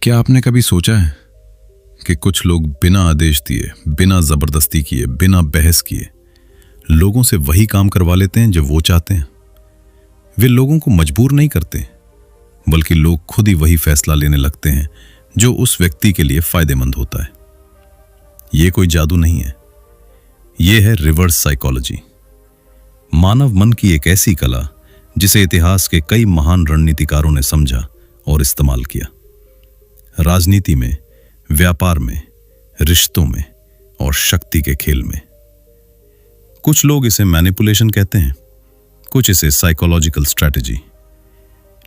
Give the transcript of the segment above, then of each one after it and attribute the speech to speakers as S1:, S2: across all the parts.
S1: क्या आपने कभी सोचा है कि कुछ लोग बिना आदेश दिए, बिना जबरदस्ती किए, बिना बहस किए लोगों से वही काम करवा लेते हैं जो वो चाहते हैं। वे लोगों को मजबूर नहीं करते, बल्कि लोग खुद ही वही फैसला लेने लगते हैं जो उस व्यक्ति के लिए फायदेमंद होता है। यह कोई जादू नहीं है, यह है रिवर्स साइकोलॉजी, मानव मन की एक ऐसी कला जिसे इतिहास के कई महान रणनीतिकारों ने समझा और इस्तेमाल किया। राजनीति में, व्यापार में, रिश्तों में और शक्ति के खेल में। कुछ लोग इसे मैनिपुलेशन कहते हैं, कुछ इसे साइकोलॉजिकल स्ट्रैटेजी।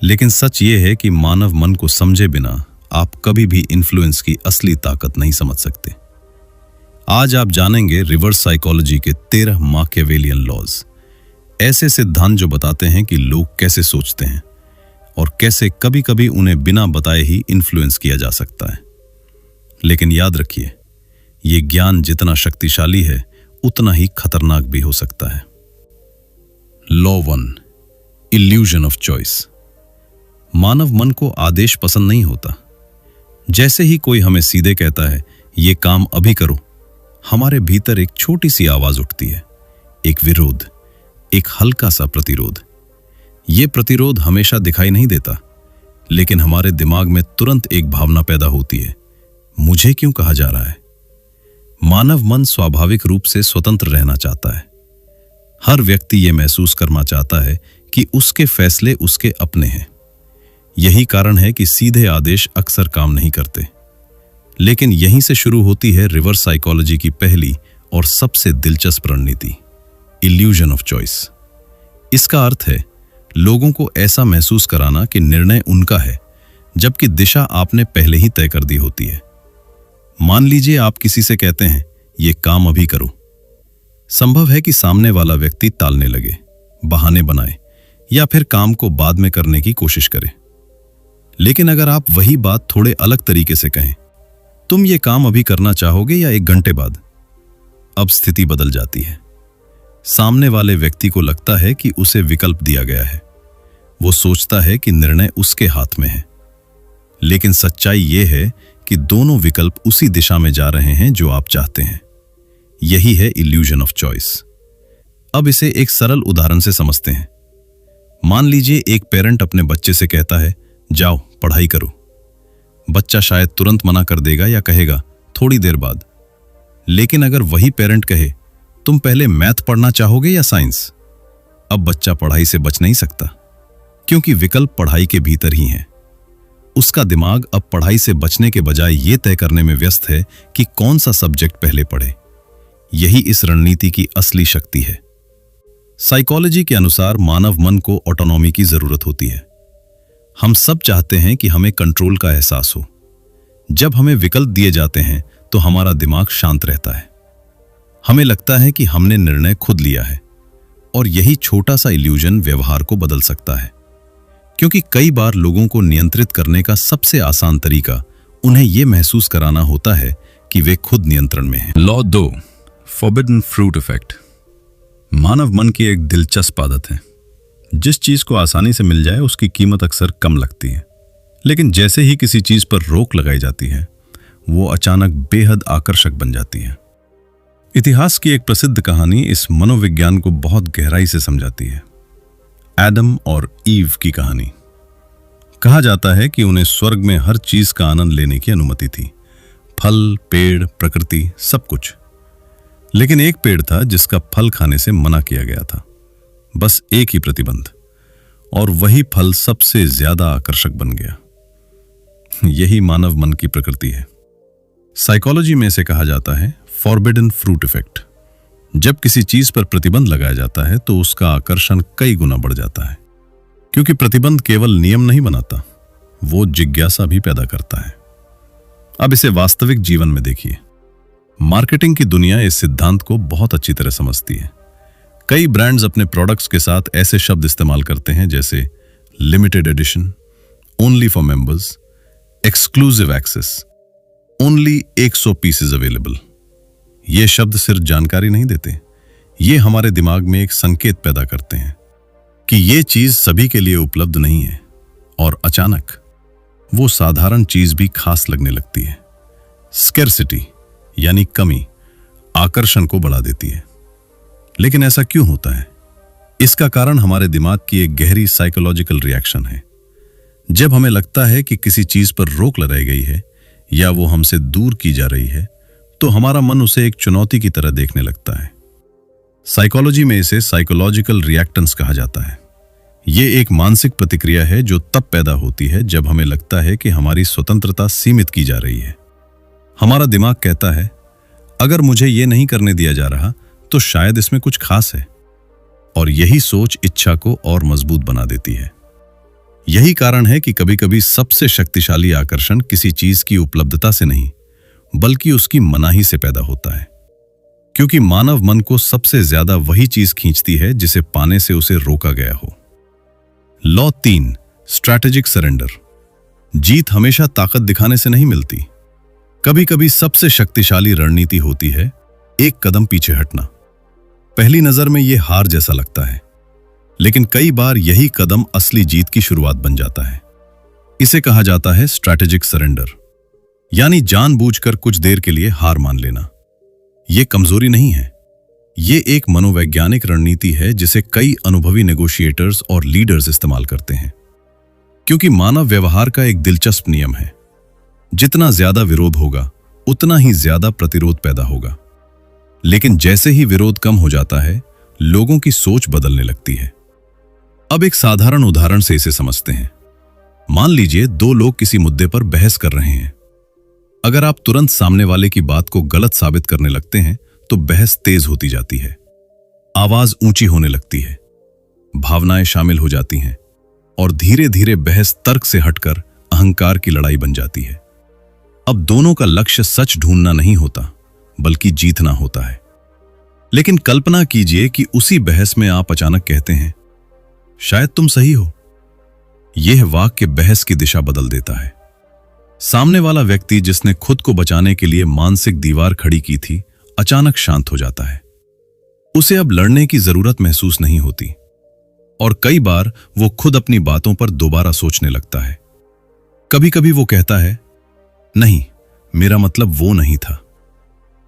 S1: लेकिन सच ये है कि मानव मन को समझे बिना आप कभी भी इन्फ्लुएंस की असली ताकत नहीं समझ सकते। आज आप जानेंगे रिवर्स साइकोलॉजी के 13 माकियावेलियन लॉज, ऐसे सिद्धांत जो बताते हैं कि लोग कैसे सोचते हैं और कैसे कभी कभी उन्हें बिना बताए ही इन्फ्लुएंस किया जा सकता है। लेकिन याद रखिए, यह ज्ञान जितना शक्तिशाली है उतना ही खतरनाक भी हो सकता है। Law 1, illusion of choice. मानव मन को आदेश पसंद नहीं होता। जैसे ही कोई हमें सीधे कहता है यह काम अभी करो, हमारे भीतर एक छोटी सी आवाज उठती है, एक विरोध, एक हल्का सा प्रतिरोध। यह प्रतिरोध हमेशा दिखाई नहीं देता, लेकिन हमारे दिमाग में तुरंत एक भावना पैदा होती है, मुझे क्यों कहा जा रहा है। मानव मन स्वाभाविक रूप से स्वतंत्र रहना चाहता है। हर व्यक्ति यह महसूस करना चाहता है कि उसके फैसले उसके अपने हैं। यही कारण है कि सीधे आदेश अक्सर काम नहीं करते। लेकिन यहीं से शुरू होती है रिवर्स साइकोलॉजी की पहली और सबसे दिलचस्प रणनीति, इल्यूजन ऑफ चॉइस। इसका अर्थ है लोगों को ऐसा महसूस कराना कि निर्णय उनका है, जबकि दिशा आपने पहले ही तय कर दी होती है। मान लीजिए आप किसी से कहते हैं यह काम अभी करो। संभव है कि सामने वाला व्यक्ति टालने लगे, बहाने बनाए या फिर काम को बाद में करने की कोशिश करे। लेकिन अगर आप वही बात थोड़े अलग तरीके से कहें, तुम ये काम अभी करना चाहोगे या 1 घंटे बाद, अब स्थिति बदल जाती है। सामने वाले व्यक्ति को लगता है कि उसे विकल्प दिया गया है। वो सोचता है कि निर्णय उसके हाथ में है। लेकिन सच्चाई यह है कि दोनों विकल्प उसी दिशा में जा रहे हैं जो आप चाहते हैं। यही है इल्यूजन ऑफ चॉइस। अब इसे एक सरल उदाहरण से समझते हैं। मान लीजिए एक पेरेंट अपने बच्चे से कहता है, जाओ पढ़ाई करो। बच्चा शायद तुरंत मना कर देगा या कहेगा थोड़ी देर बाद। लेकिन अगर वही पेरेंट कहे, तुम पहले मैथ पढ़ना चाहोगे या साइंस, अब बच्चा पढ़ाई से बच नहीं सकता, क्योंकि विकल्प पढ़ाई के भीतर ही है। उसका दिमाग अब पढ़ाई से बचने के बजाय यह तय करने में व्यस्त है कि कौन सा सब्जेक्ट पहले पढ़े। यही इस रणनीति की असली शक्ति है। साइकोलॉजी के अनुसार मानव मन को ऑटोनॉमी की जरूरत होती है। हम सब चाहते हैं कि हमें कंट्रोल का एहसास हो। जब हमें विकल्प दिए जाते हैं तो हमारा दिमाग शांत रहता है। हमें लगता है कि हमने निर्णय खुद लिया है। और यही छोटा सा इल्यूजन व्यवहार को बदल सकता है, क्योंकि कई बार लोगों को नियंत्रित करने का सबसे आसान तरीका उन्हें यह महसूस कराना होता है कि वे खुद नियंत्रण में हैं। Law 2, forbidden fruit effect. मानव मन की एक दिलचस्प आदत है, जिस चीज को आसानी से मिल जाए उसकी कीमत अक्सर कम लगती है। लेकिन जैसे ही किसी चीज पर रोक लगाई जाती है, वो अचानक बेहद आकर्षक बन जाती है। इतिहास की एक प्रसिद्ध कहानी इस मनोविज्ञान को बहुत गहराई से समझाती है। एडम और ईव की कहानी। कहा जाता है कि उन्हें स्वर्ग में हर चीज का आनंद लेने की अनुमति थी, फल, पेड़, प्रकृति, सब कुछ। लेकिन एक पेड़ था जिसका फल खाने से मना किया गया था। बस एक ही प्रतिबंध, और वही फल सबसे ज्यादा आकर्षक बन गया। यही मानव मन की प्रकृति है। साइकोलॉजी में इसे कहा जाता है फॉरबिडन फ्रूट इफेक्ट। जब किसी चीज पर प्रतिबंध लगाया जाता है तो उसका आकर्षण कई गुना बढ़ जाता है, क्योंकि प्रतिबंध केवल नियम नहीं बनाता, वो जिज्ञासा भी पैदा करता है। अब इसे वास्तविक जीवन में देखिए। मार्केटिंग की दुनिया इस सिद्धांत को बहुत अच्छी तरह समझती है। कई ब्रांड्स अपने प्रोडक्ट्स के साथ ऐसे शब्द इस्तेमाल करते हैं जैसे limited edition, only for members, exclusive access, only 100 pieces available. ये शब्द सिर्फ जानकारी नहीं देते, ये हमारे दिमाग में एक संकेत पैदा करते हैं कि ये चीज सभी के लिए उपलब्ध नहीं है। और अचानक वो साधारण चीज भी खास लगने लगती है। स्कैर्सिटी यानी कमी आकर्षण को बढ़ा देती है। लेकिन ऐसा क्यों होता है? इसका कारण हमारे दिमाग की एक गहरी साइकोलॉजिकल रिएक्शन है। जब हमें लगता है कि किसी चीज पर रोक लगाई गई है या वो हमसे दूर की जा रही है, तो हमारा मन उसे एक चुनौती की तरह देखने लगता है। साइकोलॉजी में इसे साइकोलॉजिकल रिएक्टेंस कहा जाता है। ये एक मानसिक प्रतिक्रिया है जो तब पैदा होती है जब हमें लगता है कि हमारी स्वतंत्रता सीमित की जा रही है। हमारा दिमाग कहता है, अगर मुझे ये नहीं करने दिया जा रहा तो शायद इसमें कुछ खास है, और यही सोच इच्छा को और मजबूत बना देती है। यही कारण है कि कभी-कभी सबसे शक्तिशाली आकर्षण किसी चीज की उपलब्धता से नहीं, बल्कि उसकी मनाही से पैदा होता है। क्योंकि मानव मन को सबसे ज्यादा वही चीज खींचती है जिसे पाने से उसे रोका गया हो। Law 3, strategic surrender. जीत हमेशा ताकत दिखाने से नहीं मिलती। कभी कभी सबसे शक्तिशाली रणनीति होती है एक कदम पीछे हटना। पहली नजर में यह हार जैसा लगता है, लेकिन कई बार यही कदम असली जीत की शुरुआत बन जाता है। इसे कहा जाता है स्ट्रैटेजिक सरेंडर, यानी जानबूझकर कुछ देर के लिए हार मान लेना। यह कमजोरी नहीं है, ये एक मनोवैज्ञानिक रणनीति है जिसे कई अनुभवी नेगोशिएटर्स और लीडर्स इस्तेमाल करते हैं। क्योंकि मानव व्यवहार का एक दिलचस्प नियम है, जितना ज्यादा विरोध होगा उतना ही ज्यादा प्रतिरोध पैदा होगा। लेकिन जैसे ही विरोध कम हो जाता है, लोगों की सोच बदलने लगती है। अब एक साधारण उदाहरण से इसे समझते हैं। मान लीजिए दो लोग किसी मुद्दे पर बहस कर रहे हैं। अगर आप तुरंत सामने वाले की बात को गलत साबित करने लगते हैं तो बहस तेज होती जाती है, आवाज ऊंची होने लगती है, भावनाएं शामिल हो जाती हैं और धीरे धीरे बहस तर्क से हटकर अहंकार की लड़ाई बन जाती है। अब दोनों का लक्ष्य सच ढूंढना नहीं होता, बल्कि जीतना होता है। लेकिन कल्पना कीजिए कि उसी बहस में आप अचानक कहते हैं, शायद तुम सही हो। यह वाक्य बहस की दिशा बदल देता है। सामने वाला व्यक्ति जिसने खुद को बचाने के लिए मानसिक दीवार खड़ी की थी, अचानक शांत हो जाता है। उसे अब लड़ने की जरूरत महसूस नहीं होती और कई बार वो खुद अपनी बातों पर दोबारा सोचने लगता है। कभी कभी वो कहता है, नहीं, मेरा मतलब वो नहीं था।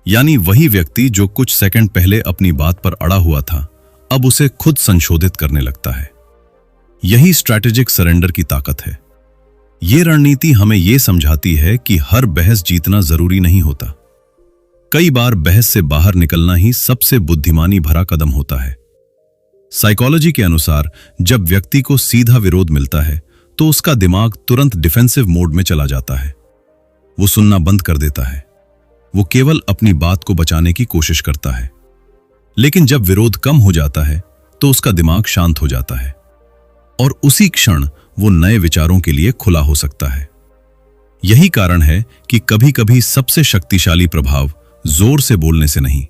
S1: यानी वही व्यक्ति जो कुछ सेकंड पहले अपनी बात पर अड़ा हुआ था, अब उसे खुद संशोधित करने लगता है। यही स्ट्रैटेजिक सरेंडर की ताकत है। यह रणनीति हमें यह समझाती है कि हर बहस जीतना जरूरी नहीं होता। कई बार बहस से बाहर निकलना ही सबसे बुद्धिमानी भरा कदम होता है। साइकोलॉजी के अनुसार जब व्यक्ति को सीधा विरोध मिलता है तो उसका दिमाग तुरंत डिफेंसिव मोड में चला जाता है। वो सुनना बंद कर देता है, वो केवल अपनी बात को बचाने की कोशिश करता है। लेकिन जब विरोध कम हो जाता है तो उसका दिमाग शांत हो जाता है और उसी क्षण वो नए विचारों के लिए खुला हो सकता है। यही कारण है कि कभी-कभी सबसे शक्तिशाली प्रभाव जोर से बोलने से नहीं,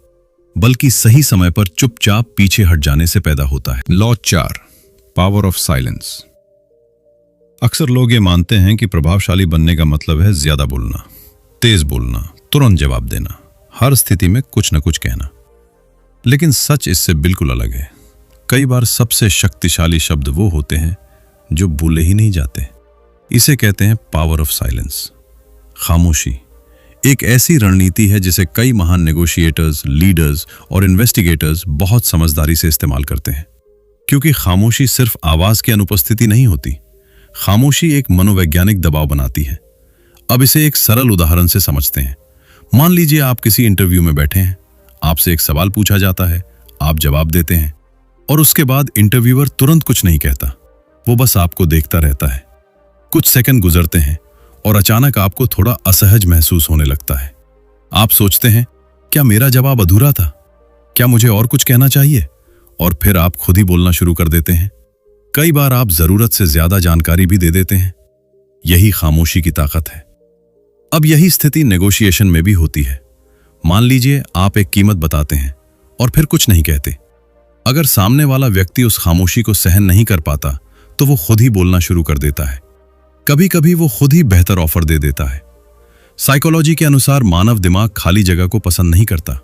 S1: बल्कि सही समय पर चुपचाप पीछे हट जाने से पैदा होता है। Law 4, power of silence. अक्सर लोग ये मानते हैं कि प्रभावशाली बनने का मतलब है ज्यादा बोलना, तेज बोलना, तुरंत जवाब देना, हर स्थिति में कुछ न कुछ कहना। लेकिन सच इससे बिल्कुल अलग है। कई बार सबसे शक्तिशाली शब्द वो होते हैं जो बोले ही नहीं जाते। इसे कहते हैं पावर ऑफ साइलेंस, खामोशी। एक ऐसी रणनीति है जिसे कई महान नेगोशिएटर्स, लीडर्स और इन्वेस्टिगेटर्स बहुत समझदारी से इस्तेमाल करते हैं। क्योंकि खामोशी सिर्फ आवाज की अनुपस्थिति नहीं होती, खामोशी एक मनोवैज्ञानिक दबाव बनाती है। अब इसे एक सरल उदाहरण से समझते हैं। मान लीजिए आप किसी इंटरव्यू में बैठे हैं, आपसे एक सवाल पूछा जाता है, आप जवाब देते हैं और उसके बाद इंटरव्यूअर तुरंत कुछ नहीं कहता, वो बस आपको देखता रहता है। कुछ सेकंड गुजरते हैं और अचानक आपको थोड़ा असहज महसूस होने लगता है। आप सोचते हैं, क्या मेरा जवाब अधूरा था? क्या मुझे और कुछ कहना चाहिए? और फिर आप खुद ही बोलना शुरू कर देते हैं। कई बार आप जरूरत से ज्यादा जानकारी भी दे देते हैं। यही खामोशी की ताकत है। अब यही स्थिति नेगोशिएशन में भी होती है। मान लीजिए आप एक कीमत बताते हैं और फिर कुछ नहीं कहते। अगर सामने वाला व्यक्ति उस खामोशी को सहन नहीं कर पाता तो वो खुद ही बोलना शुरू कर देता है। कभी कभी वो खुद ही बेहतर ऑफर दे देता है। साइकोलॉजी के अनुसार मानव दिमाग खाली जगह को पसंद नहीं करता।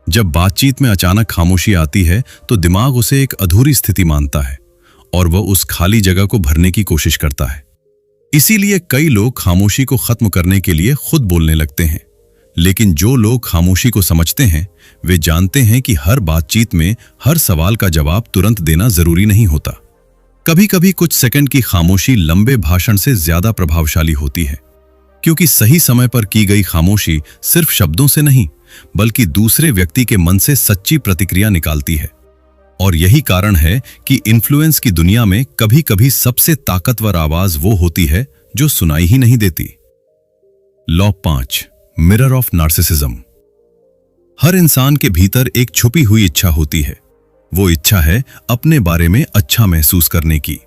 S1: जब बातचीत में अचानक खामोशी आती है तो दिमाग उसे एक अधूरी स्थिति मानता है और वह उस खाली जगह को भरने की कोशिश करता है। इसीलिए कई लोग खामोशी को खत्म करने के लिए खुद बोलने लगते हैं, लेकिन जो लोग खामोशी को समझते हैं वे जानते हैं कि हर बातचीत में हर सवाल का जवाब तुरंत देना जरूरी नहीं होता। कभी कभी कुछ सेकंड की खामोशी लंबे भाषण से ज्यादा प्रभावशाली होती है, क्योंकि सही समय पर की गई खामोशी सिर्फ शब्दों से नहीं बल्कि दूसरे व्यक्ति के मन से सच्ची प्रतिक्रिया निकालती है। और यही कारण है कि इन्फ्लुएंस की दुनिया में कभी कभी सबसे ताकतवर आवाज वो होती है जो सुनाई ही नहीं देती। Law 5, mirror of narcissism. हर इंसान के भीतर एक छुपी हुई इच्छा होती है। वो इच्छा है अपने बारे में अच्छा महसूस करने की।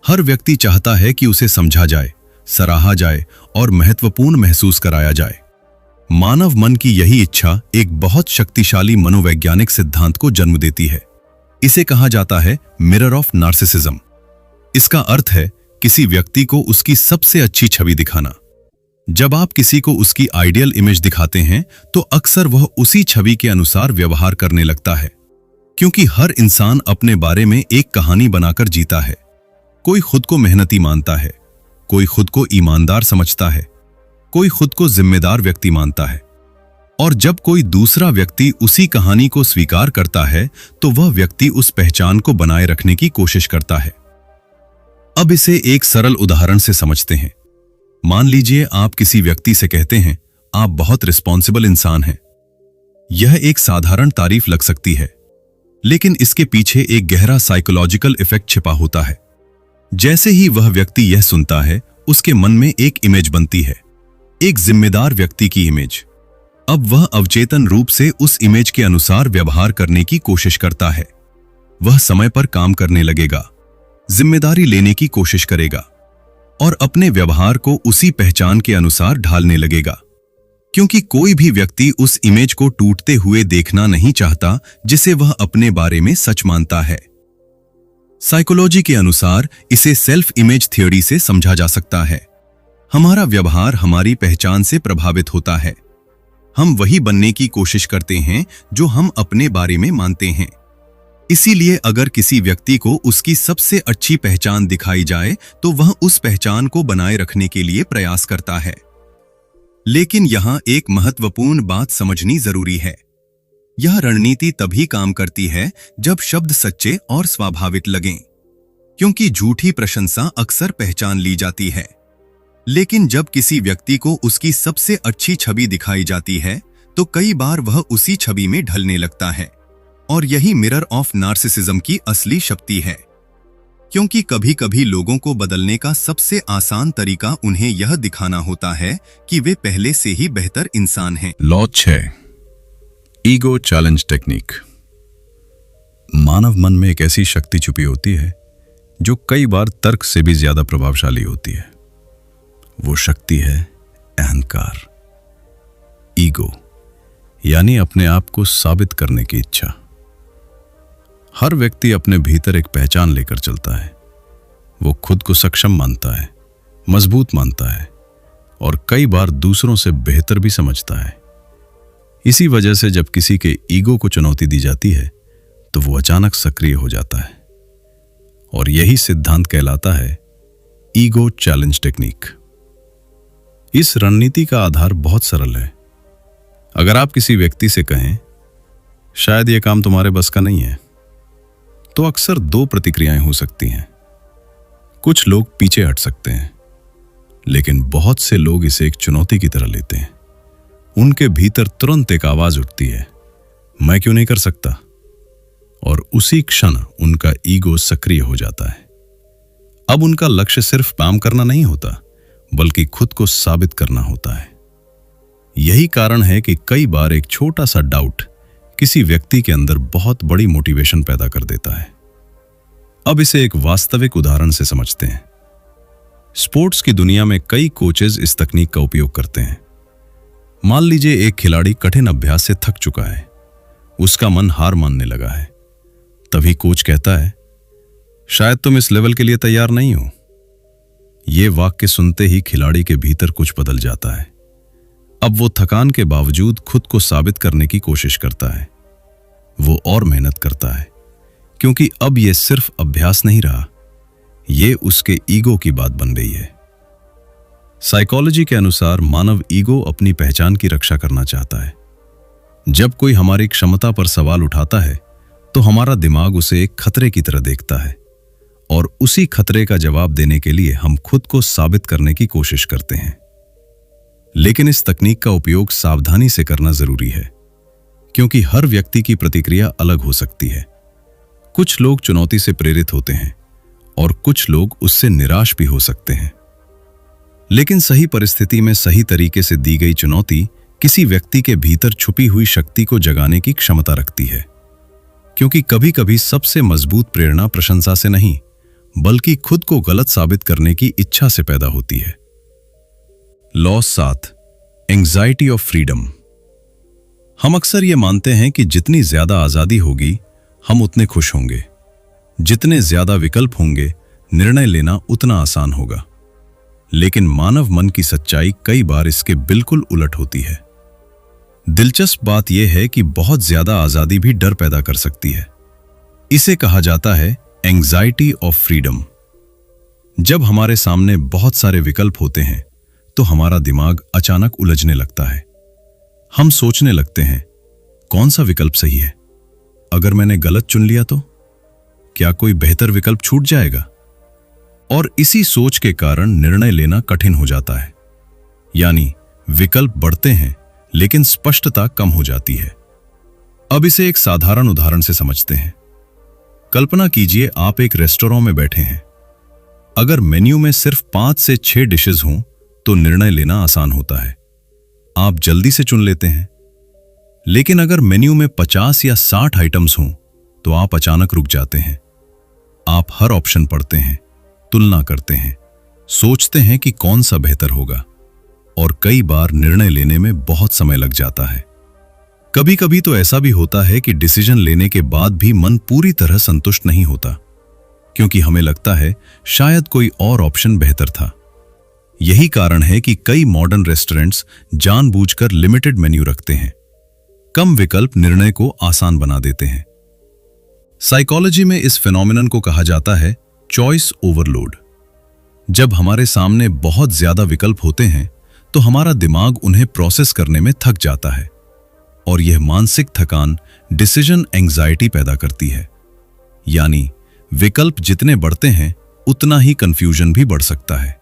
S1: हर व्यक्ति चाहता है कि उसे समझा जाए, सराहा जाए और महत्वपूर्ण महसूस कराया जाए। मानव मन की यही इच्छा एक बहुत शक्तिशाली मनोवैज्ञानिक सिद्धांत को जन्म देती है। इसे कहा जाता है मिरर ऑफ नार्सिसिज्म। इसका अर्थ है किसी व्यक्ति को उसकी सबसे अच्छी छवि दिखाना। जब आप किसी को उसकी आइडियल इमेज दिखाते हैं तो अक्सर वह उसी छवि के अनुसार व्यवहार करने लगता है, क्योंकि हर इंसान अपने बारे में एक कहानी बनाकर जीता है। कोई खुद को मेहनती मानता है, कोई खुद को ईमानदार समझता है, कोई खुद को जिम्मेदार व्यक्ति मानता है। और जब कोई दूसरा व्यक्ति उसी कहानी को स्वीकार करता है तो वह व्यक्ति उस पहचान को बनाए रखने की कोशिश करता है। अब इसे एक सरल उदाहरण से समझते हैं। मान लीजिए आप किसी व्यक्ति से कहते हैं, आप बहुत रिस्पॉन्सिबल इंसान हैं। यह एक साधारण तारीफ लग सकती है, लेकिन इसके पीछे एक गहरा साइकोलॉजिकल इफेक्ट छिपा होता है। जैसे ही वह व्यक्ति यह सुनता है, उसके मन में एक इमेज बनती है, एक जिम्मेदार व्यक्ति की इमेज। अब वह अवचेतन रूप से उस इमेज के अनुसार व्यवहार करने की कोशिश करता है। वह समय पर काम करने लगेगा, जिम्मेदारी लेने की कोशिश करेगा और अपने व्यवहार को उसी पहचान के अनुसार ढालने लगेगा, क्योंकि कोई भी व्यक्ति उस इमेज को टूटते हुए देखना नहीं चाहता जिसे वह अपने बारे में सच मानता है। साइकोलॉजी के अनुसार इसे सेल्फ इमेज थ्योरी से समझा जा सकता है। हमारा व्यवहार हमारी पहचान से प्रभावित होता है। हम वही बनने की कोशिश करते हैं जो हम अपने बारे में मानते हैं। इसीलिए अगर किसी व्यक्ति को उसकी सबसे अच्छी पहचान दिखाई जाए तो वह उस पहचान को बनाए रखने के लिए प्रयास करता है। लेकिन यहां एक महत्वपूर्ण बात समझनी जरूरी है। यह रणनीति तभी काम करती है जब शब्द सच्चे और स्वाभाविक लगें, क्योंकि झूठी प्रशंसा अक्सर पहचान ली जाती है। लेकिन जब किसी व्यक्ति को उसकी सबसे अच्छी छवि दिखाई जाती है तो कई बार वह उसी छवि में ढलने लगता है। और यही मिरर ऑफ नार्सिसिज्म की असली शक्ति है, क्योंकि कभी कभी लोगों को बदलने का सबसे आसान तरीका उन्हें यह दिखाना होता है कि वे पहले से ही बेहतर इंसान हैं।
S2: Law 6, ego challenge technique.
S1: मानव मन में एक ऐसी शक्ति छुपी होती है जो कई बार तर्क से भी ज्यादा प्रभावशाली होती है। वो शक्ति है अहंकार, ईगो, यानी अपने आप को साबित करने की इच्छा। हर व्यक्ति अपने भीतर एक पहचान लेकर चलता है। वो खुद को सक्षम मानता है, मजबूत मानता है और कई बार दूसरों से बेहतर भी समझता है। इसी वजह से जब किसी के ईगो को चुनौती दी जाती है तो वो अचानक सक्रिय हो जाता है। और यही सिद्धांत कहलाता है ईगो चैलेंज टेक्निक। इस रणनीति का आधार बहुत सरल है। अगर आप किसी व्यक्ति से कहें, शायद यह काम तुम्हारे बस का नहीं है, तो अक्सर दो प्रतिक्रियाएं हो सकती हैं। कुछ लोग पीछे हट सकते हैं, लेकिन बहुत से लोग इसे एक चुनौती की तरह लेते हैं। उनके भीतर तुरंत एक आवाज उठती है, मैं क्यों नहीं कर सकता? और उसी क्षण उनका ईगो सक्रिय हो जाता है। अब उनका लक्ष्य सिर्फ काम करना नहीं होता, बल्कि खुद को साबित करना होता है। यही कारण है कि कई बार एक छोटा सा डाउट किसी व्यक्ति के अंदर बहुत बड़ी मोटिवेशन पैदा कर देता है। अब इसे एक वास्तविक उदाहरण से समझते हैं। स्पोर्ट्स की दुनिया में कई कोचेज इस तकनीक का उपयोग करते हैं। मान लीजिए एक खिलाड़ी कठिन अभ्यास से थक चुका है, उसका मन हार मानने लगा है। तभी कोच कहता है, शायद तुम इस लेवल के लिए तैयार नहीं हो। यह वाक्य सुनते ही खिलाड़ी के भीतर कुछ बदल जाता है। अब वो थकान के बावजूद खुद को साबित करने की कोशिश करता है। वो और मेहनत करता है, क्योंकि अब यह सिर्फ अभ्यास नहीं रहा, यह उसके ईगो की बात बन गई है। साइकोलॉजी के अनुसार मानव ईगो अपनी पहचान की रक्षा करना चाहता है। जब कोई हमारी क्षमता पर सवाल उठाता है तो हमारा दिमाग उसे एक खतरे की तरह देखता है और उसी खतरे का जवाब देने के लिए हम खुद को साबित करने की कोशिश करते हैं। लेकिन इस तकनीक का उपयोग सावधानी से करना जरूरी है, क्योंकि हर व्यक्ति की प्रतिक्रिया अलग हो सकती है। कुछ लोग चुनौती से प्रेरित होते हैं और कुछ लोग उससे निराश भी हो सकते हैं। लेकिन सही परिस्थिति में सही तरीके से दी गई चुनौती किसी व्यक्ति के भीतर छुपी हुई शक्ति को जगाने की क्षमता रखती है, क्योंकि कभी-कभी सबसे मजबूत प्रेरणा प्रशंसा से नहीं, बल्कि खुद को गलत साबित करने की इच्छा से पैदा होती है। Law 7, anxiety of freedom. हम अक्सर ये मानते हैं कि जितनी ज्यादा आजादी होगी हम उतने खुश होंगे, जितने ज्यादा विकल्प होंगे निर्णय लेना उतना आसान होगा। लेकिन मानव मन की सच्चाई कई बार इसके बिल्कुल उलट होती है। दिलचस्प बात यह है कि बहुत ज्यादा आजादी भी डर पैदा कर सकती है। इसे कहा जाता है एंग्जाइटी ऑफ फ्रीडम। जब हमारे सामने बहुत सारे विकल्प होते हैं तो हमारा दिमाग अचानक उलझने लगता है। हम सोचने लगते हैं, कौन सा विकल्प सही है? अगर मैंने गलत चुन लिया तो क्या कोई बेहतर विकल्प छूट जाएगा? और इसी सोच के कारण निर्णय लेना कठिन हो जाता है। यानी विकल्प बढ़ते हैं लेकिन स्पष्टता कम हो जाती है। अब इसे एक साधारण उदाहरण से समझते हैं। कल्पना कीजिए आप एक रेस्टोरेंट में बैठे हैं। अगर मेन्यू में सिर्फ 5 से 6 डिशेज हों तो निर्णय लेना आसान होता है, आप जल्दी से चुन लेते हैं। लेकिन अगर मेन्यू में 50 या 60 आइटम्स हों तो आप अचानक रुक जाते हैं। आप हर ऑप्शन पढ़ते हैं, तुलना करते हैं, सोचते हैं कि कौन सा बेहतर होगा, और कई बार निर्णय लेने में बहुत समय लग जाता है। कभी कभी तो ऐसा भी होता है कि डिसीजन लेने के बाद भी मन पूरी तरह संतुष्ट नहीं होता, क्योंकि हमें लगता है शायद कोई और ऑप्शन बेहतर था। यही कारण है कि कई मॉडर्न रेस्टोरेंट्स जानबूझकर लिमिटेड मेन्यू रखते हैं। कम विकल्प निर्णय को आसान बना देते हैं। साइकोलॉजी में इस फिनोमिनन को कहा जाता है चॉइस ओवरलोड। जब हमारे सामने बहुत ज्यादा विकल्प होते हैं तो हमारा दिमाग उन्हें प्रोसेस करने में थक जाता है, और यह मानसिक थकान डिसीजन एंग्जाइटी पैदा करती है। यानी विकल्प जितने बढ़ते हैं उतना ही कंफ्यूजन भी बढ़ सकता है।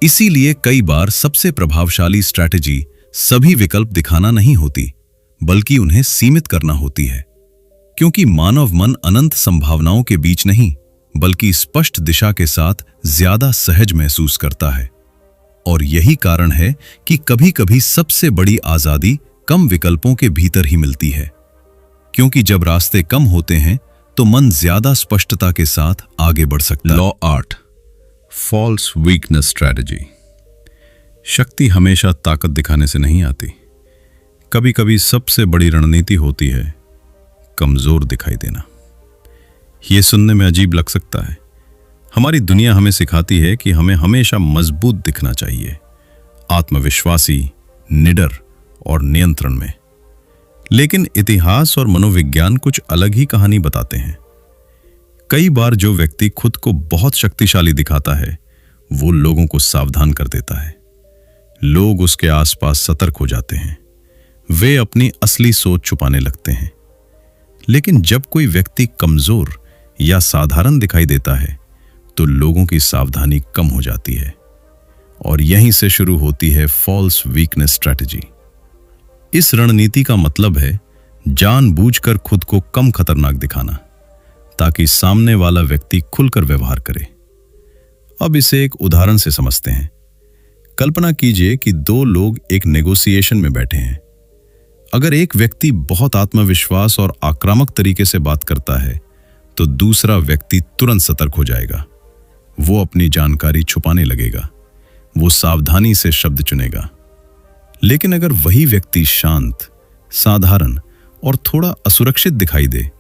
S1: इसीलिए कई बार सबसे प्रभावशाली स्ट्रैटेजी सभी विकल्प दिखाना नहीं होती, बल्कि उन्हें सीमित करना होती है। क्योंकि मानव मन अनंत संभावनाओं के बीच नहीं, बल्कि स्पष्ट दिशा के साथ ज्यादा सहज महसूस करता है। और यही कारण है कि कभी-कभी सबसे बड़ी आजादी कम विकल्पों के भीतर ही मिलती है, क्योंकि जब रास्ते कम होते हैं तो मन ज्यादा स्पष्टता के साथ आगे बढ़ सकता है।
S2: Law 8, false weakness strategy.
S1: शक्ति हमेशा ताकत दिखाने से नहीं आती। कभी कभी सबसे बड़ी रणनीति होती है कमजोर दिखाई देना। यह सुनने में अजीब लग सकता है। हमारी दुनिया हमें सिखाती है कि हमें हमेशा मजबूत दिखना चाहिए, आत्मविश्वासी, निडर और नियंत्रण में। लेकिन इतिहास और मनोविज्ञान कुछ अलग ही कहानी बताते हैं। कई बार जो व्यक्ति खुद को बहुत शक्तिशाली दिखाता है वो लोगों को सावधान कर देता है। लोग उसके आसपास सतर्क हो जाते हैं, वे अपनी असली सोच छुपाने लगते हैं। लेकिन जब कोई व्यक्ति कमजोर या साधारण दिखाई देता है तो लोगों की सावधानी कम हो जाती है, और यहीं से शुरू होती है फॉल्स वीकनेस स्ट्रैटेजी। इस रणनीति का मतलब है जानबूझकर खुद को कम खतरनाक दिखाना, ताकि सामने वाला व्यक्ति खुलकर व्यवहार करे। अब इसे एक उदाहरण से समझते हैं। कल्पना कीजिए कि 2 लोग एक नेगोशिएशन में बैठे हैं। अगर एक व्यक्ति बहुत आत्मविश्वास और आक्रामक तरीके से बात करता है तो दूसरा व्यक्ति तुरंत सतर्क हो जाएगा। वो अपनी जानकारी छुपाने लगेगा, वो सावधानी से शब्द चुनेगा। लेकिन अगर वही व्यक्ति शांत, साधारण और थोड़ा असुरक्षित दिखाई दे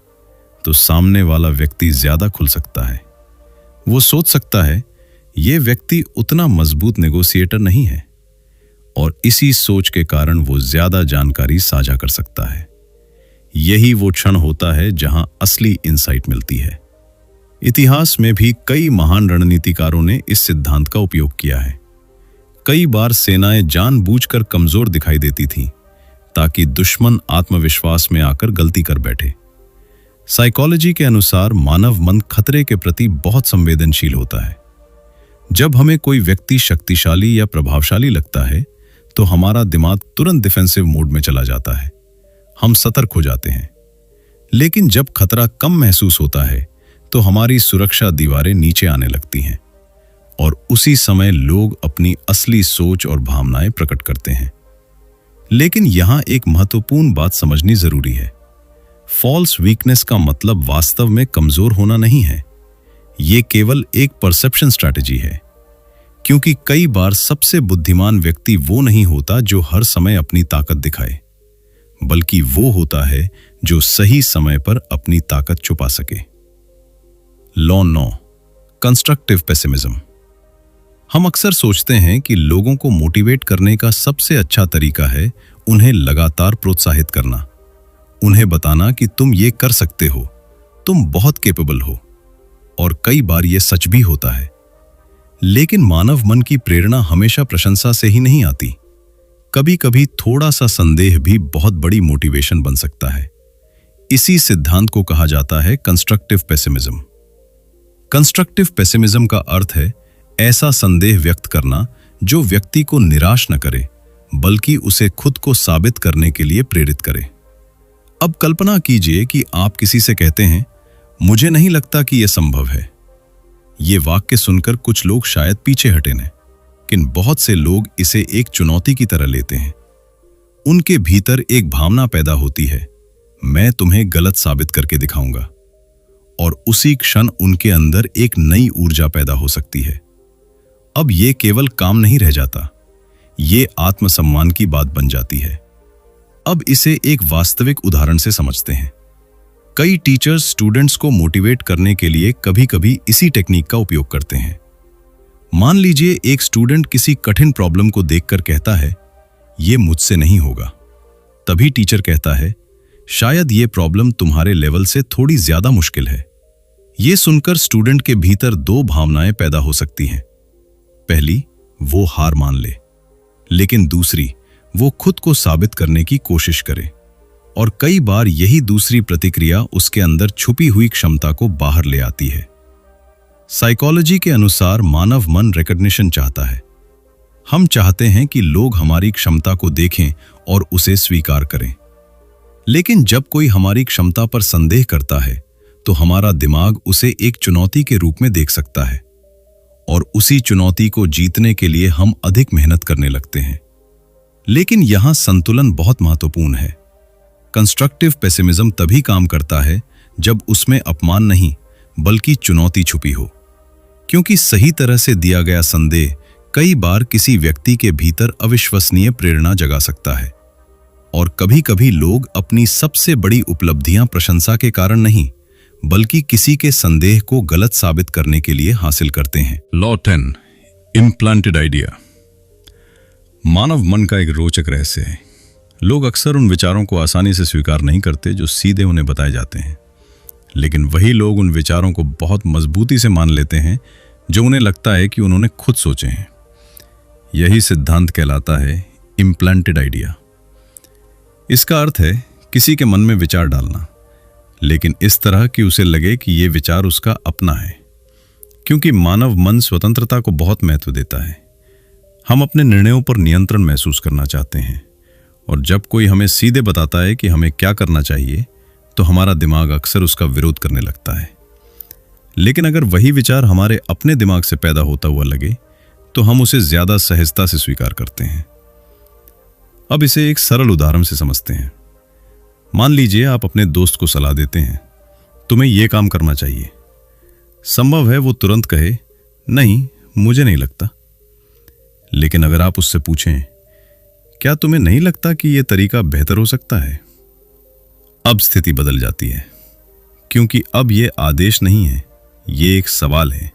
S1: तो सामने वाला व्यक्ति ज्यादा खुल सकता है। वो सोच सकता है ये व्यक्ति उतना मजबूत नेगोशिएटर नहीं है, और इसी सोच के कारण वो ज्यादा जानकारी साझा कर सकता है। यही वो क्षण होता है जहां असली इंसाइट मिलती है। इतिहास में भी कई महान रणनीतिकारों ने इस सिद्धांत का उपयोग किया है। कई बार सेनाएं जानबूझकर कमजोर दिखाई देती थीं ताकि दुश्मन आत्मविश्वास में आकर गलती कर बैठे। साइकोलॉजी के अनुसार मानव मन खतरे के प्रति बहुत संवेदनशील होता है। जब हमें कोई व्यक्ति शक्तिशाली या प्रभावशाली लगता है तो हमारा दिमाग तुरंत डिफेंसिव मोड में चला जाता है। हम सतर्क हो जाते हैं। लेकिन जब खतरा कम महसूस होता है तो हमारी सुरक्षा दीवारें नीचे आने लगती हैं और उसी समय लोग अपनी असली सोच और भावनाएं प्रकट करते हैं। लेकिन यहां एक महत्वपूर्ण बात समझनी जरूरी है। फॉल्स वीकनेस का मतलब वास्तव में कमजोर होना नहीं है। यह केवल एक परसेप्शन स्ट्रैटेजी है, क्योंकि कई बार सबसे बुद्धिमान व्यक्ति वो नहीं होता जो हर समय अपनी ताकत दिखाए, बल्कि वो होता है जो सही समय पर अपनी ताकत छुपा सके। Law 9, constructive pessimism. हम अक्सर सोचते हैं कि लोगों को मोटिवेट करने का सबसे अच्छा तरीका है उन्हें लगातार प्रोत्साहित करना, उन्हें बताना कि तुम ये कर सकते हो, तुम बहुत कैपेबल हो। और कई बार ये सच भी होता है। लेकिन मानव मन की प्रेरणा हमेशा प्रशंसा से ही नहीं आती। कभी कभी थोड़ा सा संदेह भी बहुत बड़ी मोटिवेशन बन सकता है। इसी सिद्धांत को कहा जाता है कंस्ट्रक्टिव पेसिमिज्म। कंस्ट्रक्टिव पेसिमिज्म का अर्थ है ऐसा संदेह व्यक्त करना जो व्यक्ति को निराश न करे, बल्कि उसे खुद को साबित करने के लिए प्रेरित करे। अब कल्पना कीजिए कि आप किसी से कहते हैं, मुझे नहीं लगता कि यह संभव है। ये वाक्य सुनकर कुछ लोग शायद पीछे हटे न, लेकिन बहुत से लोग इसे एक चुनौती की तरह लेते हैं। उनके भीतर एक भावना पैदा होती है, मैं तुम्हें गलत साबित करके दिखाऊंगा। और उसी क्षण उनके अंदर एक नई ऊर्जा पैदा हो सकती है। अब यह केवल काम नहीं रह जाता, ये आत्मसम्मान की बात बन जाती है। अब इसे एक वास्तविक उदाहरण से समझते हैं। कई टीचर्स स्टूडेंट्स को मोटिवेट करने के लिए कभी-कभी इसी टेक्निक का उपयोग करते हैं। मान लीजिए एक स्टूडेंट किसी कठिन प्रॉब्लम को देखकर कहता है, यह मुझसे नहीं होगा। तभी टीचर कहता है, शायद यह प्रॉब्लम तुम्हारे लेवल से थोड़ी ज्यादा मुश्किल है। यह सुनकर स्टूडेंट के भीतर दो भावनाएं पैदा हो सकती हैं। पहली, वो हार मान ले, लेकिन दूसरी, वो खुद को साबित करने की कोशिश करे। और कई बार यही दूसरी प्रतिक्रिया उसके अंदर छुपी हुई क्षमता को बाहर ले आती है। साइकोलॉजी के अनुसार मानव मन रिकॉग्निशन चाहता है। हम चाहते हैं कि लोग हमारी क्षमता को देखें और उसे स्वीकार करें। लेकिन जब कोई हमारी क्षमता पर संदेह करता है तो हमारा दिमाग उसे एक चुनौती के रूप में देख सकता है और उसी चुनौती को जीतने के लिए हम अधिक मेहनत करने लगते हैं। लेकिन यहां संतुलन बहुत महत्वपूर्ण है। कंस्ट्रक्टिव पेसिमिज्म तभी काम करता है जब उसमें अपमान नहीं बल्कि चुनौती छुपी हो, क्योंकि सही तरह से दिया गया संदेह कई बार किसी व्यक्ति के भीतर अविश्वसनीय प्रेरणा जगा सकता है। और कभी-कभी लोग अपनी सबसे बड़ी उपलब्धियां प्रशंसा के कारण नहीं बल्कि किसी के संदेह को गलत साबित करने के लिए हासिल करते हैं।
S2: Law 10, implanted idea.
S1: मानव मन का एक रोचक रहस्य है। लोग अक्सर उन विचारों को आसानी से स्वीकार नहीं करते जो सीधे उन्हें बताए जाते हैं, लेकिन वही लोग उन विचारों को बहुत मजबूती से मान लेते हैं जो उन्हें लगता है कि उन्होंने खुद सोचे हैं। यही सिद्धांत कहलाता है इम्प्लांटेड आइडिया। इसका अर्थ है किसी के मन में विचार डालना, लेकिन इस तरह कि उसे लगे कि यह विचार उसका अपना है। क्योंकि मानव मन स्वतंत्रता को बहुत महत्व देता है। हम अपने निर्णयों पर नियंत्रण महसूस करना चाहते हैं, और जब कोई हमें सीधे बताता है कि हमें क्या करना चाहिए तो हमारा दिमाग अक्सर उसका विरोध करने लगता है। लेकिन अगर वही विचार हमारे अपने दिमाग से पैदा होता हुआ लगे तो हम उसे ज्यादा सहजता से स्वीकार करते हैं। अब इसे एक सरल उदाहरण से समझते हैं। मान लीजिए आप अपने दोस्त को सलाह देते हैं, तुम्हें यह काम करना चाहिए। संभव है वो तुरंत कहे, नहीं मुझे नहीं लगता। लेकिन अगर आप उससे पूछें, क्या तुम्हें नहीं लगता कि यह तरीका बेहतर हो सकता है? अब स्थिति बदल जाती है, क्योंकि अब यह आदेश नहीं है, यह एक सवाल है।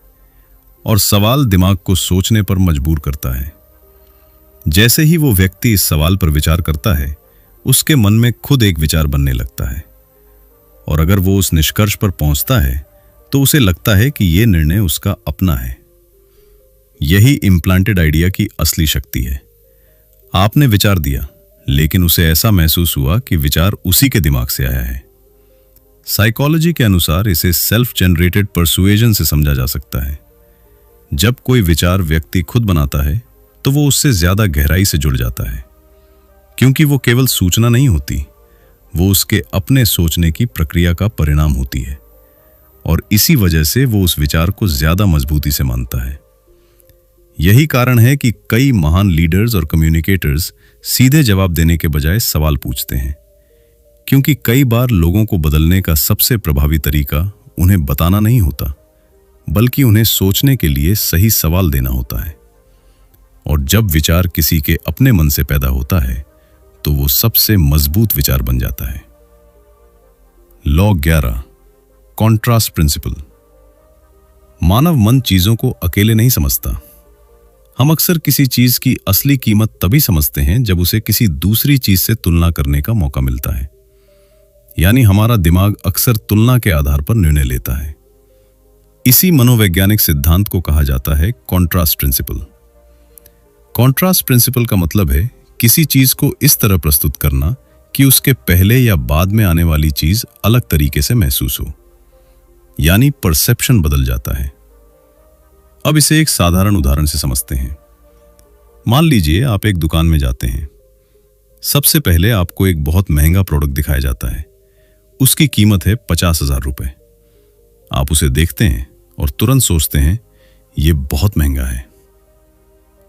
S1: और सवाल दिमाग को सोचने पर मजबूर करता है। जैसे ही वो व्यक्ति इस सवाल पर विचार करता है, उसके मन में खुद एक विचार बनने लगता है। और अगर वो उस निष्कर्ष पर पहुंचता है तो उसे लगता है कि यह निर्णय उसका अपना है। यही इम्प्लांटेड आइडिया की असली शक्ति है। आपने विचार दिया, लेकिन उसे ऐसा महसूस हुआ कि विचार उसी के दिमाग से आया है। साइकोलॉजी के अनुसार इसे सेल्फ जनरेटेड परसुएजन से समझा जा सकता है। जब कोई विचार व्यक्ति खुद बनाता है तो वो उससे ज्यादा गहराई से जुड़ जाता है, क्योंकि वो केवल सूचना नहीं होती, वो उसके अपने सोचने की प्रक्रिया का परिणाम होती है, और इसी वजह से वो उस विचार को ज्यादा मजबूती से मानता है। यही कारण है कि कई महान लीडर्स और कम्युनिकेटर्स सीधे जवाब देने के बजाय सवाल पूछते हैं, क्योंकि कई बार लोगों को बदलने का सबसे प्रभावी तरीका उन्हें बताना नहीं होता, बल्कि उन्हें सोचने के लिए सही सवाल देना होता है। और जब विचार किसी के अपने मन से पैदा होता है तो वो सबसे मजबूत विचार बन जाता है। Law 11, contrast principal. मानव मन चीजों को अकेले नहीं समझता। हम अक्सर किसी चीज की असली कीमत तभी समझते हैं जब उसे किसी दूसरी चीज से तुलना करने का मौका मिलता है। यानी हमारा दिमाग अक्सर तुलना के आधार पर निर्णय लेता है। इसी मनोवैज्ञानिक सिद्धांत को कहा जाता है कॉन्ट्रास्ट प्रिंसिपल। कॉन्ट्रास्ट प्रिंसिपल का मतलब है किसी चीज को इस तरह प्रस्तुत करना कि उसके पहले या बाद में आने वाली चीज अलग तरीके से महसूस हो, यानी परसेप्शन बदल जाता है। अब इसे एक साधारण उदाहरण से समझते हैं। मान लीजिए आप एक दुकान में जाते हैं। सबसे पहले आपको एक बहुत महंगा प्रोडक्ट दिखाया जाता है। उसकी कीमत है 50,000 रुपए। आप उसे देखते हैं और तुरंत सोचते हैं यह बहुत महंगा है।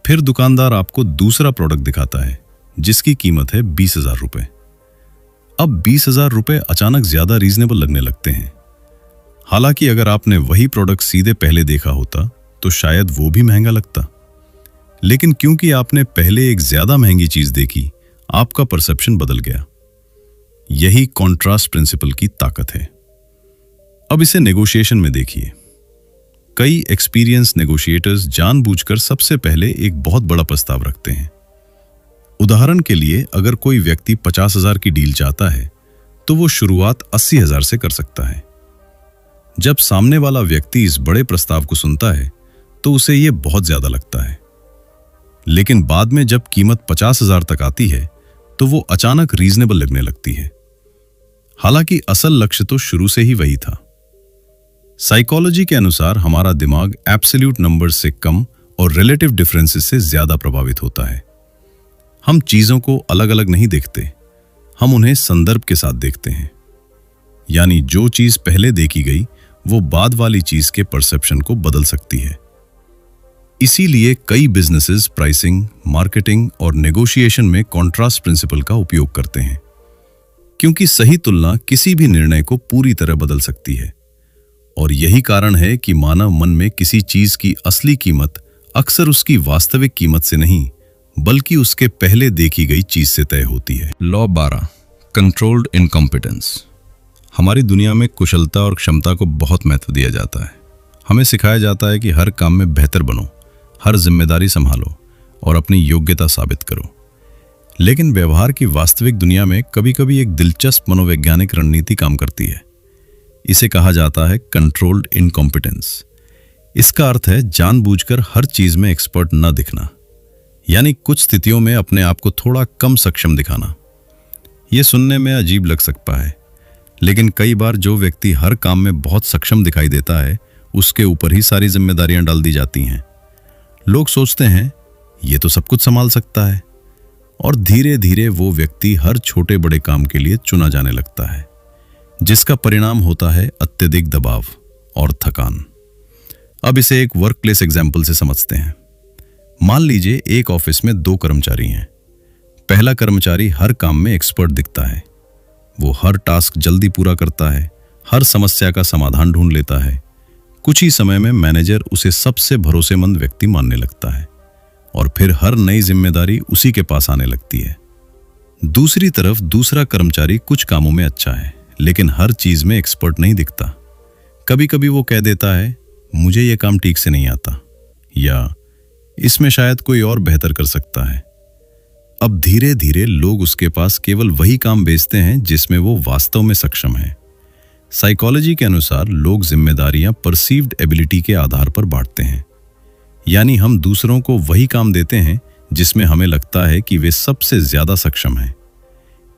S1: फिर दुकानदार आपको दूसरा प्रोडक्ट दिखाता है जिसकी कीमत है 20,000 रुपए। अब 20,000 रुपए अचानक ज्यादा रीजनेबल लगने लगते हैं। हालांकि अगर आपने वही प्रोडक्ट सीधे पहले देखा होता तो शायद वो भी महंगा लगता, लेकिन क्योंकि आपने पहले एक ज्यादा महंगी चीज देखी, आपका परसेप्शन बदल गया। यही कॉन्ट्रास्ट प्रिंसिपल की ताकत है। अब इसे नेगोशिएशन में देखिए। कई एक्सपीरियंस नेगोशिएटर्स जानबूझकर सबसे पहले एक बहुत बड़ा प्रस्ताव रखते हैं। उदाहरण के लिए, अगर कोई व्यक्ति 50,000 की डील चाहता है तो वो शुरुआत 80,000 से कर सकता है। जब सामने वाला व्यक्ति इस बड़े प्रस्ताव को सुनता है तो उसे यह बहुत ज्यादा लगता है, लेकिन बाद में जब कीमत 50,000 तक आती है तो वो अचानक रीजनेबल लगने लगती है। हालांकि असल लक्ष्य तो शुरू से ही वही था। साइकोलॉजी के अनुसार हमारा दिमाग एब्सोल्यूट नंबर्स से कम और रिलेटिव डिफरेंसेस से ज्यादा प्रभावित होता है। हम चीजों को अलग अलग नहीं देखते, हम उन्हें संदर्भ के साथ देखते हैं। यानी जो चीज पहले देखी गई वो बाद वाली चीज के परसेप्शन को बदल सकती है। इसीलिए कई बिजनेसेस प्राइसिंग, मार्केटिंग और नेगोशिएशन में कॉन्ट्रास्ट प्रिंसिपल का उपयोग करते हैं, क्योंकि सही तुलना किसी भी निर्णय को पूरी तरह बदल सकती है। और यही कारण है कि मानव मन में किसी चीज की असली कीमत अक्सर उसकी वास्तविक कीमत से नहीं, बल्कि उसके पहले देखी गई चीज से तय होती है।
S2: Law 12, controlled incompetence. हमारी दुनिया में कुशलता और क्षमता को बहुत महत्व दिया जाता है। हमें सिखाया जाता है कि हर काम में बेहतर बनो, हर जिम्मेदारी संभालो और अपनी योग्यता साबित करो। लेकिन व्यवहार की वास्तविक दुनिया में कभी-कभी एक दिलचस्प मनोवैज्ञानिक रणनीति काम करती है। इसे कहा जाता है कंट्रोल्ड इनकॉम्पिटेंस। इसका अर्थ है जानबूझकर हर चीज में एक्सपर्ट न दिखना, यानी कुछ स्थितियों में अपने आप को थोड़ा कम सक्षम दिखाना। यह सुनने में अजीब लग सकता है, लेकिन कई बार जो व्यक्ति हर काम में बहुत सक्षम दिखाई देता है, उसके ऊपर ही सारी जिम्मेदारियां डाल दी जाती हैं। लोग सोचते हैं ये तो सब कुछ संभाल सकता है, और धीरे धीरे वो व्यक्ति हर छोटे बड़े काम के लिए चुना जाने लगता है, जिसका परिणाम होता है अत्यधिक दबाव और थकान। अब इसे एक वर्क प्लेस एग्जाम्पल से समझते हैं। मान लीजिए एक ऑफिस में 2 कर्मचारी हैं। पहला कर्मचारी हर काम में एक्सपर्ट दिखता है। वो हर टास्क जल्दी पूरा करता है, हर समस्या का समाधान ढूंढ लेता है। कुछ ही समय में मैनेजर उसे सबसे भरोसेमंद व्यक्ति मानने लगता है, और फिर हर नई जिम्मेदारी उसी के पास आने लगती है। दूसरी तरफ दूसरा कर्मचारी कुछ कामों में अच्छा है, लेकिन हर चीज में एक्सपर्ट नहीं दिखता। कभी कभी वो कह देता है मुझे ये काम ठीक से नहीं आता, या इसमें शायद कोई और बेहतर कर सकता है। अब धीरे धीरे लोग उसके पास केवल वही काम भेजते हैं जिसमें वो वास्तव में सक्षम है। साइकोलॉजी के अनुसार लोग जिम्मेदारियां परसीव्ड एबिलिटी के आधार पर बांटते हैं।
S1: यानी हम दूसरों को वही काम देते हैं जिसमें हमें लगता है कि वे सबसे ज्यादा सक्षम हैं।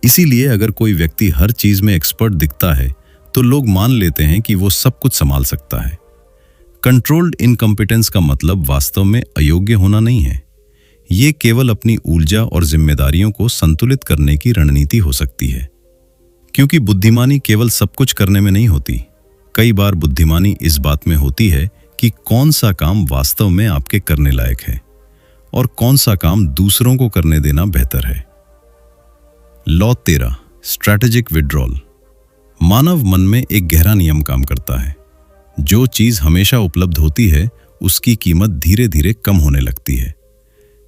S1: इसीलिए अगर कोई व्यक्ति हर चीज में एक्सपर्ट दिखता है तो लोग मान लेते हैं कि वो सब कुछ संभाल सकता है। कंट्रोल्ड इनकॉम्पिटेंस का मतलब वास्तव में अयोग्य होना नहीं है। ये केवल अपनी ऊर्जा और जिम्मेदारियों को संतुलित करने की रणनीति हो सकती है। क्योंकि बुद्धिमानी केवल सब कुछ करने में नहीं होती। कई बार बुद्धिमानी इस बात में होती है कि कौन सा काम वास्तव में आपके करने लायक है और कौन सा काम दूसरों को करने देना बेहतर है। Law 13, strategic withdrawal. मानव मन में एक गहरा नियम काम करता है। जो चीज हमेशा उपलब्ध होती है उसकी कीमत धीरे धीरे कम होने लगती है,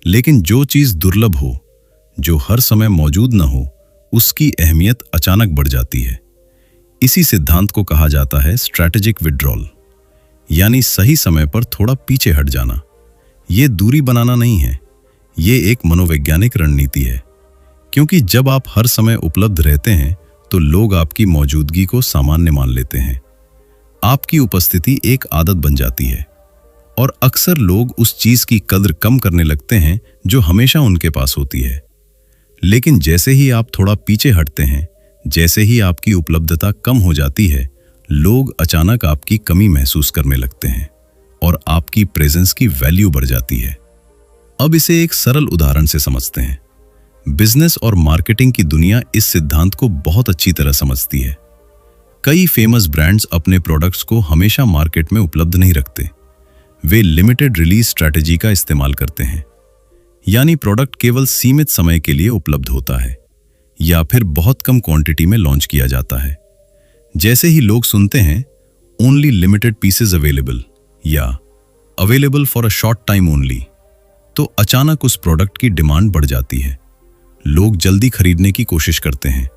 S1: लेकिन जो चीज दुर्लभ हो, जो हर समय मौजूद न हो, उसकी अहमियत अचानक बढ़ जाती है। इसी सिद्धांत को कहा जाता है स्ट्रैटेजिक विड्रॉल, यानी सही समय पर थोड़ा पीछे हट जाना। ये दूरी बनाना नहीं है, ये एक मनोवैज्ञानिक रणनीति है। क्योंकि जब आप हर समय उपलब्ध रहते हैं तो लोग आपकी मौजूदगी को सामान्य मान लेते हैं। आपकी उपस्थिति एक आदत बन जाती है और अक्सर लोग उस चीज की कद्र कम करने लगते हैं जो हमेशा उनके पास होती है। लेकिन जैसे ही आप थोड़ा पीछे हटते हैं, जैसे ही आपकी उपलब्धता कम हो जाती है, लोग अचानक आपकी कमी महसूस करने लगते हैं और आपकी प्रेजेंस की वैल्यू बढ़ जाती है। अब इसे एक सरल उदाहरण से समझते हैं। बिजनेस और मार्केटिंग की दुनिया इस सिद्धांत को बहुत अच्छी तरह समझती है। कई फेमस ब्रांड्स अपने प्रोडक्ट्स को हमेशा मार्केट में उपलब्ध नहीं रखते। वे लिमिटेड रिलीज स्ट्रैटेजी का इस्तेमाल करते हैं, यानी प्रोडक्ट केवल सीमित समय के लिए उपलब्ध होता है या फिर बहुत कम क्वांटिटी में लॉन्च किया जाता है। जैसे ही लोग सुनते हैं ओनली लिमिटेड पीसेज अवेलेबल या available for a short time only, तो अचानक उस प्रोडक्ट की डिमांड बढ़ जाती है। लोग जल्दी खरीदने की कोशिश करते हैं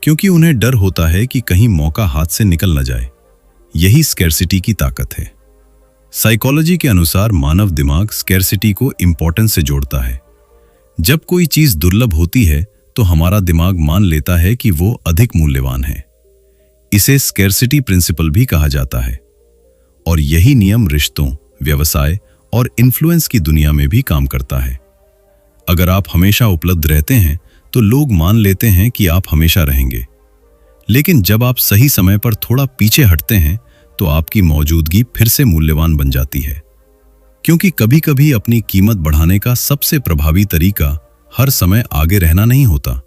S1: क्योंकि उन्हें डर होता है कि कहीं मौका हाथ से निकल न जाए। यही स्कैर्सिटी की ताकत है। साइकोलॉजी के अनुसार मानव दिमाग स्कैर्सिटी को इंपॉर्टेंस से जोड़ता है। जब कोई चीज दुर्लभ होती है तो हमारा दिमाग मान लेता है कि वो अधिक मूल्यवान है। इसे स्कैर्सिटी प्रिंसिपल भी कहा जाता है और यही नियम रिश्तों, व्यवसाय और इन्फ्लुएंस की दुनिया में भी काम करता है। अगर आप हमेशा उपलब्ध रहते हैं तो लोग मान लेते हैं कि आप हमेशा रहेंगे, लेकिन जब आप सही समय पर थोड़ा पीछे हटते हैं तो आपकी मौजूदगी फिर से मूल्यवान बन जाती है। क्योंकि कभी-कभी अपनी कीमत बढ़ाने का सबसे प्रभावी तरीका हर समय आगे रहना नहीं होता,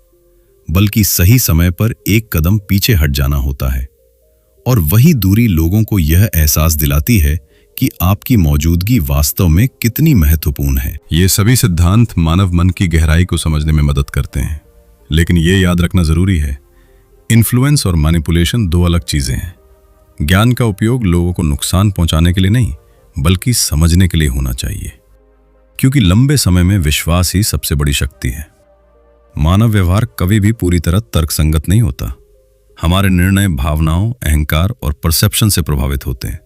S1: बल्कि सही समय पर एक कदम पीछे हट जाना होता है। और वही दूरी लोगों को यह एहसास दिलाती है कि आपकी मौजूदगी वास्तव में कितनी महत्वपूर्ण है।
S2: ये सभी सिद्धांत मानव मन की गहराई को समझने में मदद करते हैं, लेकिन ये याद रखना जरूरी है, इन्फ्लुएंस और मैनिपुलेशन दो अलग चीजें हैं। ज्ञान का उपयोग लोगों को नुकसान पहुंचाने के लिए नहीं, बल्कि समझने के लिए होना चाहिए, क्योंकि लंबे समय में विश्वास ही सबसे बड़ी शक्ति है। मानव व्यवहार कभी भी पूरी तरह तर्कसंगत नहीं होता। हमारे निर्णय भावनाओं, अहंकार और परसेप्शन से प्रभावित होते हैं।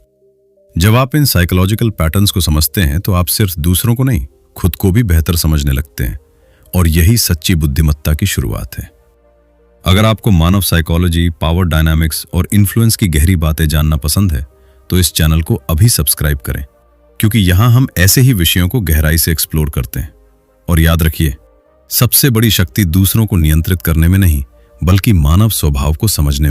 S2: जब आप इन साइकोलॉजिकल पैटर्न्स को समझते हैं तो आप सिर्फ दूसरों को नहीं, खुद को भी बेहतर समझने लगते हैं, और यही सच्ची बुद्धिमत्ता की शुरुआत है। अगर आपको मानव साइकोलॉजी, पावर डायनामिक्स और इन्फ्लुएंस की गहरी बातें जानना पसंद है तो इस चैनल को अभी सब्सक्राइब करें, क्योंकि यहां हम ऐसे ही विषयों को गहराई से एक्सप्लोर करते हैं। और याद रखिए, सबसे बड़ी शक्ति दूसरों को नियंत्रित करने में नहीं, बल्कि मानव स्वभाव को समझने